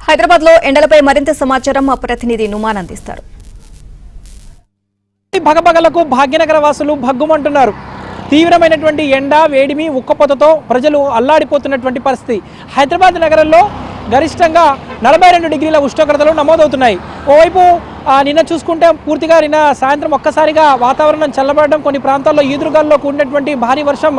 హైదరాబాద్ లో ఎండలపై మరింత సమాచారం మా ప్రతినిధి నుమాన్ అందిస్తారు. భగభగలకు భాగ్యనగర వాసులు భగ్గుమంటున్నారు. తీవ్రమైనటువంటి ఎండ వేడిమి ఉక్కపోతతో ప్రజలు అల్లాడిపోతున్నటువంటి పరిస్థితి. హైదరాబాద్ నగరంలో గరిష్టంగా 42 డిగ్రీల ఉష్ణోగ్రతలు నమోదవుతున్నాయి. ఓవైపు నిన్న చూసుకుంటే పూర్తిగా నిన్న సాయంత్రం ఒక్కసారిగా వాతావరణం చల్లబడడం, కొన్ని ప్రాంతాల్లో ఈదురుగాల్లో కూడినటువంటి భారీ వర్షం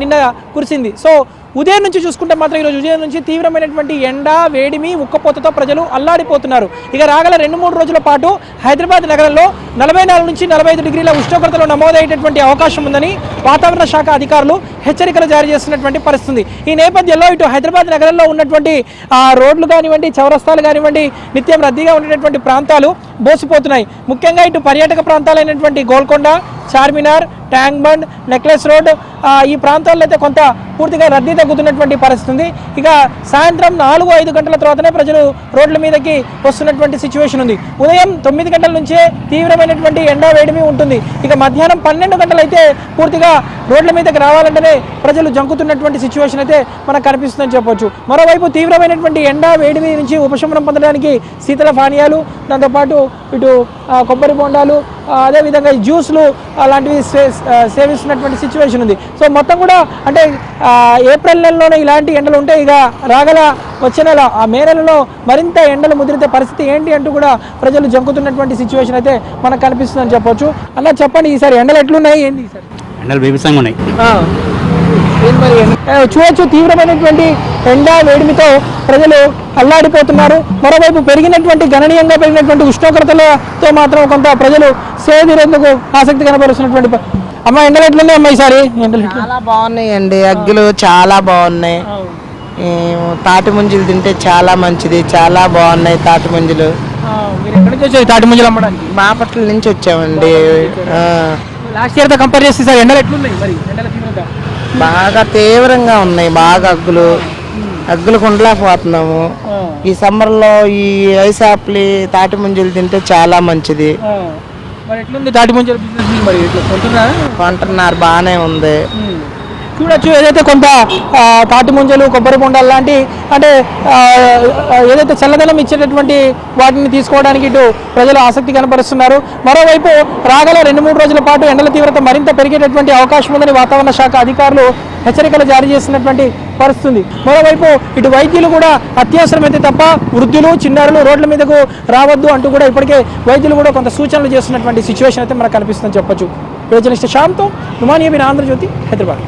నిన్న కురిసింది. సో ఉదయం నుంచి చూసుకుంటే మాత్రం ఈరోజు ఉదయం నుంచి తీవ్రమైనటువంటి ఎండ వేడిమి ఉక్కపోతతో ప్రజలు అల్లాడిపోతున్నారు. ఇక రాగల 2-3 రోజుల పాటు హైదరాబాద్ నగరంలో 44 నుంచి 45 డిగ్రీల ఉష్ణోగ్రతలు నమోదయ్యేటటువంటి అవకాశం ఉందని వాతావరణ శాఖ అధికారులు హెచ్చరికలు జారీ చేస్తున్నటువంటి పరిస్థితి. ఈ నేపథ్యంలో ఇటు హైదరాబాద్ నగరంలో ఉన్నటువంటి రోడ్లు కానివ్వండి, చౌరస్తాలు కానివ్వండి, నిత్యం రద్దీగా ఉండేటువంటి ప్రాంతాలు బోసిపోతున్నాయి. ముఖ్యంగా ఇటు పర్యాటక ప్రాంతాలైనటువంటి Golconda, Charminar, tank bund, necklace road ఈ ప్రాంతాల్లో అయితే కొంత పూర్తిగా రద్దీ తగ్గుతున్నటువంటి పరిస్థితి ఉంది. ఇక సాయంత్రం 4-5 గంటల తర్వాతనే ప్రజలు రోడ్ల మీదకి వస్తున్నటువంటి సిచ్యువేషన్ ఉంది. ఉదయం 9 గంటల నుంచే తీవ్రమైనటువంటి ఎండా వేడిమి ఉంటుంది. ఇక మధ్యాహ్నం 12 గంటలు అయితే పూర్తిగా రోడ్ల మీదకి రావాలంటేనే ప్రజలు జంకుతున్నటువంటి సిచ్యువేషన్ అయితే మనకు కనిపిస్తుందని చెప్పొచ్చు. మరోవైపు తీవ్రమైనటువంటి ఎండా వేడిమి నుంచి ఉపశమనం పొందడానికి శీతల పానీయాలు, దాంతోపాటు ఇటు కొబ్బరి బొండాలు, అదేవిధంగా జ్యూస్లు అలాంటివి సేవిస్తున్నటువంటి సిచ్యువేషన్ ఉంది. సో మొత్తం కూడా అంటే ఏప్రిల్ నెలలోనే ఇలాంటి ఎండలు ఉంటే ఇక రాగల వచ్చే నెల మే నెలలో మరింత ఎండలు ముదిరితే పరిస్థితి ఏంటి అంటూ కూడా ప్రజలు జంకుతున్నటువంటి సిచ్యువేషన్ అయితే మనకు కనిపిస్తుందని చెప్పొచ్చు. అలా చెప్పండి, ఈసారి ఎండలు ఎట్లున్నాయి, ఏంటి ఈసారి? ఎండలు బీభత్సంగా ఉన్నాయి. చూడొచ్చు, తీవ్రమైనటువంటి ఎండ వేడిమితో ప్రజలు అల్లాడిపోతున్నారు. మరోవైపు గణనీయంగా పెరిగినటువంటి ఉష్ణోగ్రతలతో మాత్రం కొంత ప్రజలు సేదీరేందుకు ఆసక్తి కనబరుస్తున్నటువంటి. అమ్మ, ఎండలు ఎట్లున్నాయి అమ్మ ఈసారి? ఎండలు చాలా బాగున్నాయండి, అగ్గులు చాలా బాగున్నాయి. తాటి ముంజలు తింటే చాలా మంచిది, చాలా బాగున్నాయి తాటి ముంజలు. మీరు ఎక్కడి నుంచి వచ్చారు తాటి ముంజలు అమ్మడానికి? బాపట్ల నుంచి వచ్చామండి. లాస్ట్ ఇయర్తో కంపేర్ చేస్తే సార్ ఎండలు ఎట్లున్నాయి? మరి ఎండల తీవ్రత బాగా తీవ్రంగా ఉన్నాయి, బాగా అగ్గులు ఉండలేకపోతున్నాము. ఈ సమ్మర్లో ఈ ఐసాప్లి తాటి ముంజలు తింటే చాలా మంచిది. మరి ఎట్లుంది తాటి ముంజల బిజినెస్? మరి కొంటున్నారు, బాగానే ఉంది. చూడొచ్చు, ఏదైతే కొంత తాటి ముంజలు, కొబ్బరి బొండాలు లాంటి అంటే ఏదైతే చల్లదనం ఇచ్చేటటువంటి వాటిని తీసుకోవడానికి ఇటు ప్రజలు ఆసక్తి కనపరుస్తున్నారు. మరోవైపు రాగల 2-3 రోజుల పాటు ఎండల తీవ్రత మరింత పెరిగేటటువంటి అవకాశం ఉందని వాతావరణ శాఖ అధికారులు హెచ్చరికలు జారీ చేస్తున్నటువంటి పరిస్థితి. మరోవైపు ఇటు వైద్యులు కూడా అత్యవసరమైతే తప్ప వృద్ధులు, చిన్నారులు రోడ్ల మీదకు రావద్దు అంటూ కూడా ఇప్పటికే వైద్యులు కూడా కొంత సూచనలు చేస్తున్నటువంటి సిచ్యువేషన్ అయితే మనకు కనిపిస్తుందని చెప్పొచ్చు. జర్నలిస్ట్ శ్యామ్తో నుమాన్, ఆంధ్రజ్యోతి, హైదరాబాద్.